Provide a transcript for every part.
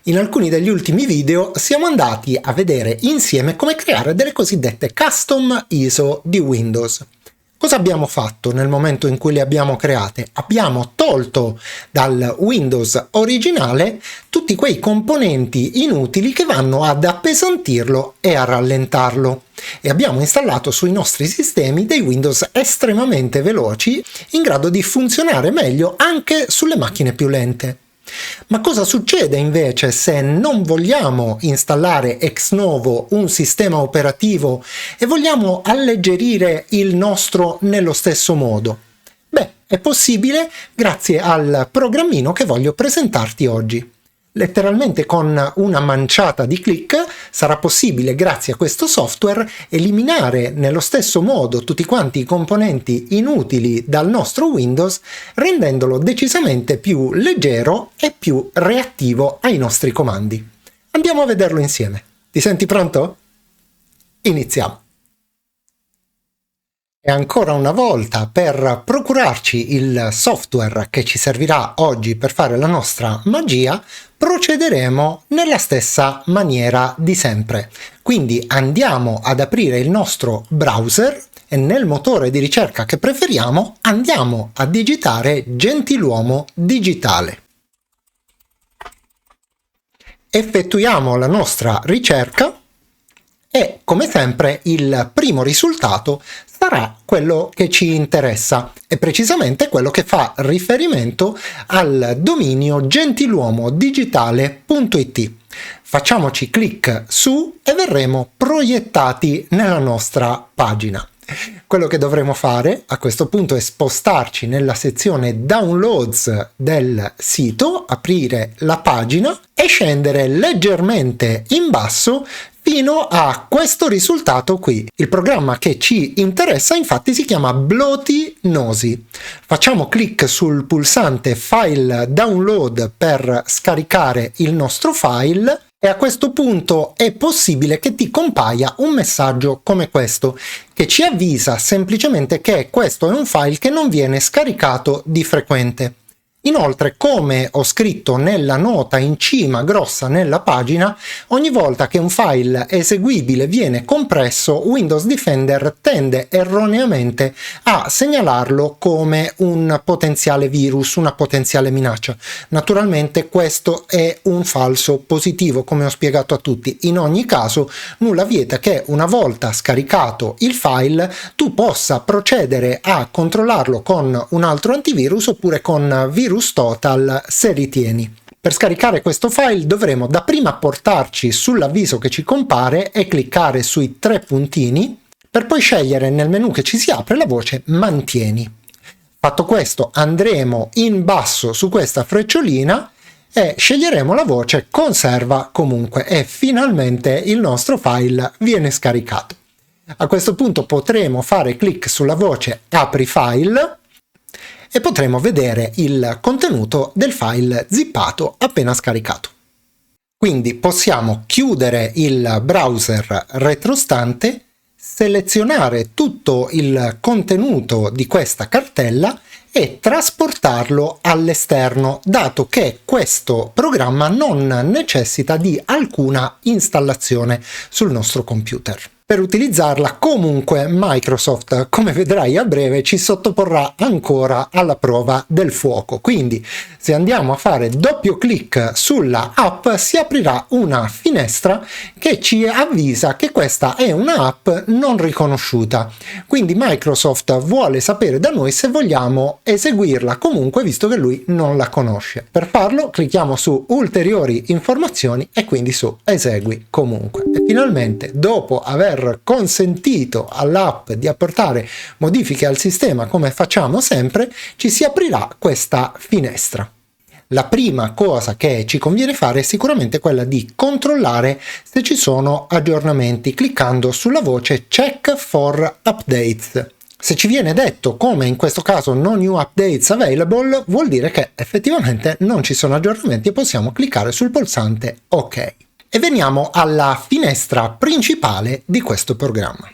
In alcuni degli ultimi video siamo andati a vedere insieme come creare delle cosiddette custom ISO di Windows. Cosa abbiamo fatto nel momento in cui le abbiamo create? Abbiamo tolto dal Windows originale tutti quei componenti inutili che vanno ad appesantirlo e a rallentarlo e abbiamo installato sui nostri sistemi dei Windows estremamente veloci in grado di funzionare meglio anche sulle macchine più lente. Ma cosa succede invece se non vogliamo installare ex novo un sistema operativo e vogliamo alleggerire il nostro nello stesso modo? Beh, è possibile grazie al programmino che voglio presentarti oggi. Letteralmente con una manciata di clic sarà possibile, grazie a questo software, eliminare nello stesso modo tutti quanti i componenti inutili dal nostro Windows, rendendolo decisamente più leggero e più reattivo ai nostri comandi. Andiamo a vederlo insieme. Ti senti pronto? Iniziamo. E ancora una volta, per procurarci il software che ci servirà oggi per fare la nostra magia, procederemo nella stessa maniera di sempre. Quindi andiamo ad aprire il nostro browser e nel motore di ricerca che preferiamo andiamo a digitare Gentiluomo Digitale. Effettuiamo la nostra ricerca e, come sempre, il primo risultato sarà quello che ci interessa e precisamente quello che fa riferimento al dominio gentiluomodigitale.it. Facciamoci clic su e verremo proiettati nella nostra pagina. Quello che dovremo fare a questo punto è spostarci nella sezione Downloads del sito, aprire la pagina e scendere leggermente in basso fino a questo risultato qui. Il programma che ci interessa infatti si chiama Bloty Nosy. Facciamo clic sul pulsante File Download per scaricare il nostro file e a questo punto è possibile che ti compaia un messaggio come questo, che ci avvisa semplicemente che questo è un file che non viene scaricato di frequente. Inoltre, come ho scritto nella nota in cima grossa nella pagina, ogni volta che un file eseguibile viene compresso, Windows Defender tende erroneamente a segnalarlo come un potenziale virus, una potenziale minaccia. Naturalmente questo è un falso positivo, come ho spiegato a tutti. In ogni caso, nulla vieta che una volta scaricato il file tu possa procedere a controllarlo con un altro antivirus oppure con Virus Total se ritieni. Per scaricare questo file dovremo dapprima portarci sull'avviso che ci compare e cliccare sui tre puntini per poi scegliere nel menu che ci si apre la voce Mantieni. Fatto questo andremo in basso su questa frecciolina e sceglieremo la voce Conserva comunque e finalmente il nostro file viene scaricato. A questo punto potremo fare clic sulla voce Apri file e potremo vedere il contenuto del file zippato appena scaricato. Quindi possiamo chiudere il browser retrostante, selezionare tutto il contenuto di questa cartella e trasportarlo all'esterno, dato che questo programma non necessita di alcuna installazione sul nostro computer. Per utilizzarla comunque Microsoft, come vedrai a breve, ci sottoporrà ancora alla prova del fuoco. Quindi se andiamo a fare doppio clic sulla app si aprirà una finestra che ci avvisa che questa è una app non riconosciuta. Quindi Microsoft vuole sapere da noi se vogliamo eseguirla comunque, visto che lui non la conosce. Per farlo clicchiamo su ulteriori informazioni e quindi su esegui comunque. E finalmente, dopo aver consentito all'app di apportare modifiche al sistema come facciamo sempre, ci si aprirà questa finestra. La prima cosa che ci conviene fare è sicuramente quella di controllare se ci sono aggiornamenti cliccando sulla voce Check for Updates. Se ci viene detto, come in questo caso, No New Updates Available, vuol dire che effettivamente non ci sono aggiornamenti e possiamo cliccare sul pulsante OK. E veniamo alla finestra principale di questo programma.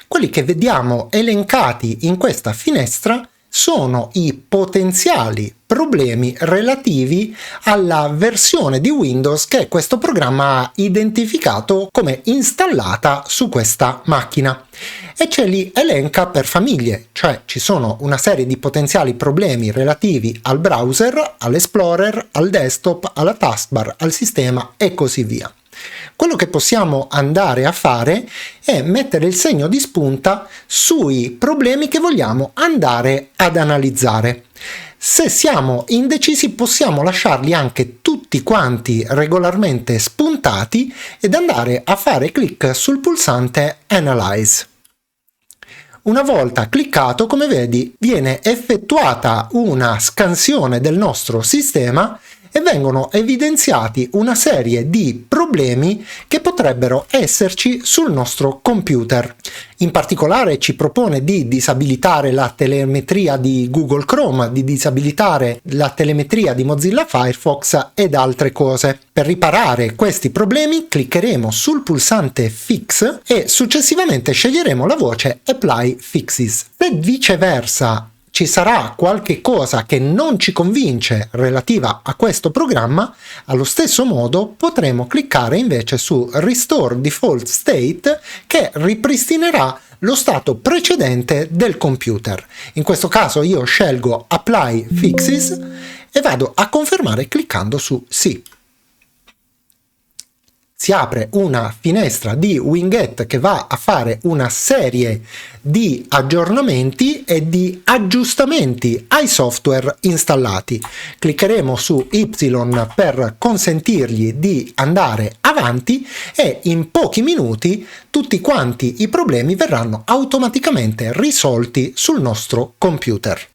Quelli che vediamo elencati in questa finestra sono i potenziali problemi relativi alla versione di Windows che questo programma ha identificato come installata su questa macchina e ce li elenca per famiglie, cioè ci sono una serie di potenziali problemi relativi al browser, all'Explorer, al desktop, alla taskbar, al sistema e così via. Quello che possiamo andare a fare è mettere il segno di spunta sui problemi che vogliamo andare ad analizzare. Se siamo indecisi possiamo lasciarli anche tutti quanti regolarmente spuntati ed andare a fare clic sul pulsante Analyze. Una volta cliccato, come vedi, viene effettuata una scansione del nostro sistema e vengono evidenziati una serie di problemi che potrebbero esserci sul nostro computer. In particolare ci propone di disabilitare la telemetria di Google Chrome, di disabilitare la telemetria di Mozilla Firefox ed altre cose. Per riparare questi problemi cliccheremo sul pulsante Fix e successivamente sceglieremo la voce Apply Fixes. Se viceversa ci sarà qualche cosa che non ci convince relativa a questo programma, allo stesso modo potremo cliccare invece su Restore Default State che ripristinerà lo stato precedente del computer. In questo caso io scelgo Apply Fixes e vado a confermare cliccando su Sì. Si apre una finestra di Winget che va a fare una serie di aggiornamenti e di aggiustamenti ai software installati. Cliccheremo su Y per consentirgli di andare avanti e in pochi minuti tutti quanti i problemi verranno automaticamente risolti sul nostro computer.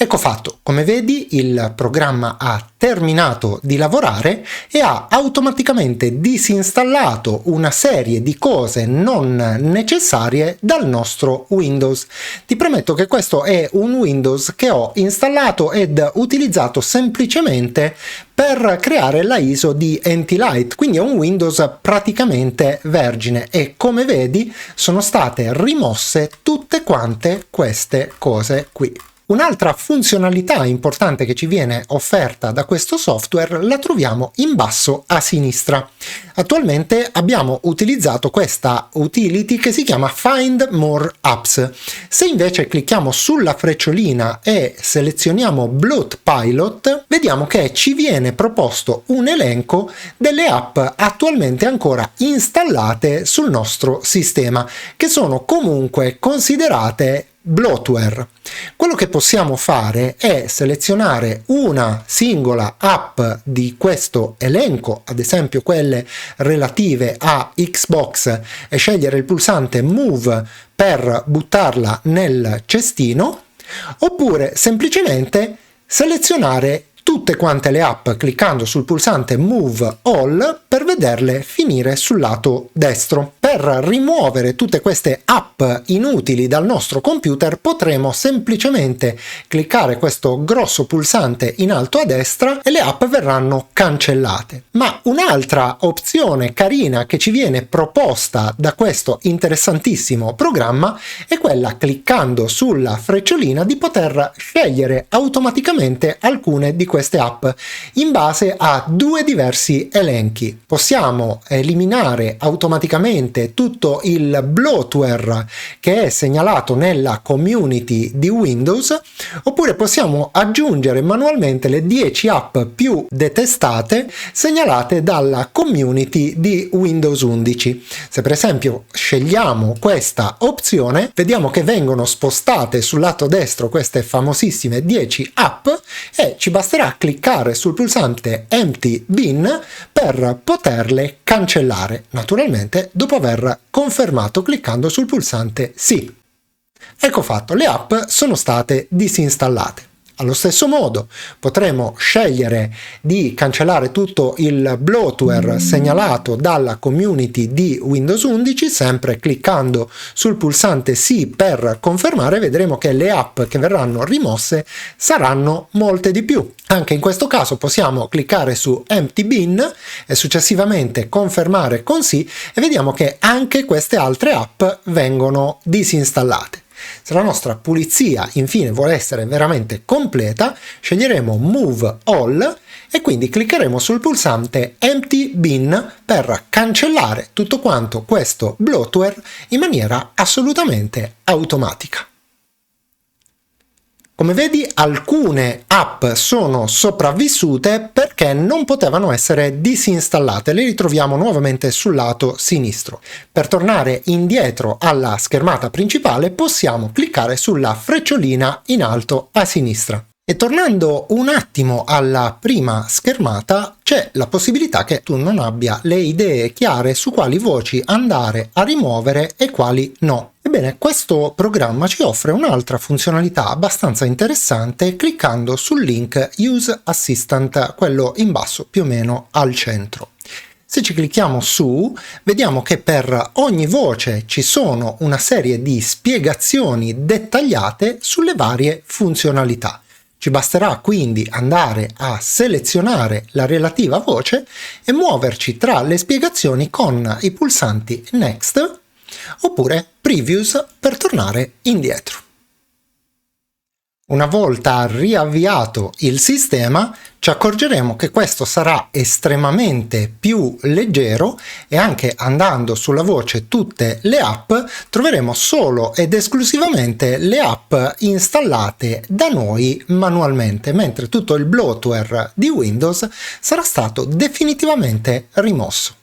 Ecco fatto, come vedi il programma ha terminato di lavorare e ha automaticamente disinstallato una serie di cose non necessarie dal nostro Windows. Ti premetto che questo è un Windows che ho installato ed utilizzato semplicemente per creare la ISO di NT-Lite, quindi è un Windows praticamente vergine e come vedi sono state rimosse tutte quante queste cose qui. Un'altra funzionalità importante che ci viene offerta da questo software la troviamo in basso a sinistra. Attualmente abbiamo utilizzato questa utility che si chiama Find More Apps. Se invece clicchiamo sulla frecciolina e selezioniamo Bloat Pilot, vediamo che ci viene proposto un elenco delle app attualmente ancora installate sul nostro sistema, che sono comunque considerate bloatware. Quello che possiamo fare è selezionare una singola app di questo elenco, ad esempio quelle relative a Xbox, e scegliere il pulsante Move per buttarla nel cestino, oppure semplicemente selezionare tutte quante le app cliccando sul pulsante Move All per vederle finire sul lato destro. Per rimuovere tutte queste app inutili dal nostro computer potremo semplicemente cliccare questo grosso pulsante in alto a destra e le app verranno cancellate. Ma un'altra opzione carina che ci viene proposta da questo interessantissimo programma è quella, cliccando sulla frecciolina, di poter scegliere automaticamente alcune di queste app in base a due diversi elenchi. Possiamo eliminare automaticamente tutto il bloatware che è segnalato nella community di Windows, oppure possiamo aggiungere manualmente le 10 app più detestate segnalate dalla community di Windows 11. Se per esempio scegliamo questa opzione, vediamo che vengono spostate sul lato destro queste famosissime 10 app e ci basterà cliccare sul pulsante Empty Bin per poterle cancellare, naturalmente dopo aver confermato cliccando sul pulsante Sì. Ecco fatto, le app sono state disinstallate. Allo stesso modo potremo scegliere di cancellare tutto il bloatware segnalato dalla community di Windows 11, sempre cliccando sul pulsante sì per confermare. Vedremo che le app che verranno rimosse saranno molte di più. Anche in questo caso possiamo cliccare su Empty Bin e successivamente confermare con sì, e vediamo che anche queste altre app vengono disinstallate. Se la nostra pulizia infine vuole essere veramente completa, sceglieremo Move All e quindi cliccheremo sul pulsante Empty Bin per cancellare tutto quanto questo bloatware in maniera assolutamente automatica. Come vedi, alcune app sono sopravvissute perché non potevano essere disinstallate. Le ritroviamo nuovamente sul lato sinistro. Per tornare indietro alla schermata principale possiamo cliccare sulla frecciolina in alto a sinistra. E tornando un attimo alla prima schermata, c'è la possibilità che tu non abbia le idee chiare su quali voci andare a rimuovere e quali no. Ebbene, questo programma ci offre un'altra funzionalità abbastanza interessante cliccando sul link Use Assistant, quello in basso più o meno al centro. Se ci clicchiamo su, vediamo che per ogni voce ci sono una serie di spiegazioni dettagliate sulle varie funzionalità. Ci basterà quindi andare a selezionare la relativa voce e muoverci tra le spiegazioni con i pulsanti Next oppure Previews per tornare indietro. Una volta riavviato il sistema, ci accorgeremo che questo sarà estremamente più leggero e anche andando sulla voce tutte le app troveremo solo ed esclusivamente le app installate da noi manualmente, mentre tutto il bloatware di Windows sarà stato definitivamente rimosso.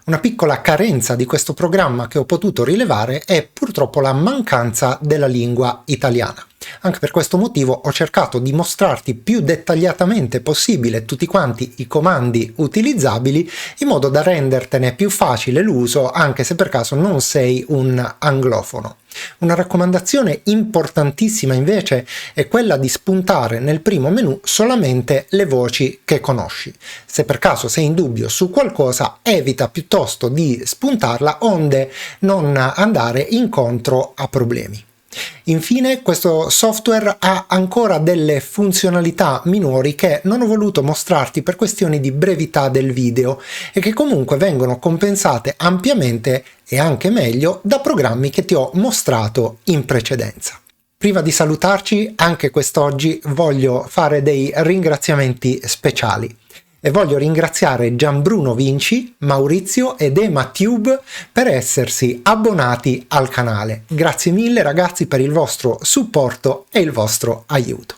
Una piccola carenza di questo programma che ho potuto rilevare è purtroppo la mancanza della lingua italiana. Anche per questo motivo ho cercato di mostrarti più dettagliatamente possibile tutti quanti i comandi utilizzabili in modo da rendertene più facile l'uso anche se per caso non sei un anglofono. Una raccomandazione importantissima invece è quella di spuntare nel primo menu solamente le voci che conosci. Se per caso sei in dubbio su qualcosa, evita piuttosto di spuntarla onde non andare incontro a problemi. Infine, questo software ha ancora delle funzionalità minori che non ho voluto mostrarti per questioni di brevità del video e che comunque vengono compensate ampiamente e anche meglio da programmi che ti ho mostrato in precedenza. Prima di salutarci, anche quest'oggi voglio fare dei ringraziamenti speciali. E voglio ringraziare Gianbruno Vinci, Maurizio ed EmaTube per essersi abbonati al canale. Grazie mille ragazzi per il vostro supporto e il vostro aiuto.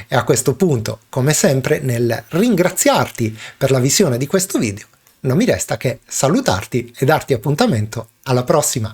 E a questo punto, come sempre, nel ringraziarti per la visione di questo video, non mi resta che salutarti e darti appuntamento alla prossima.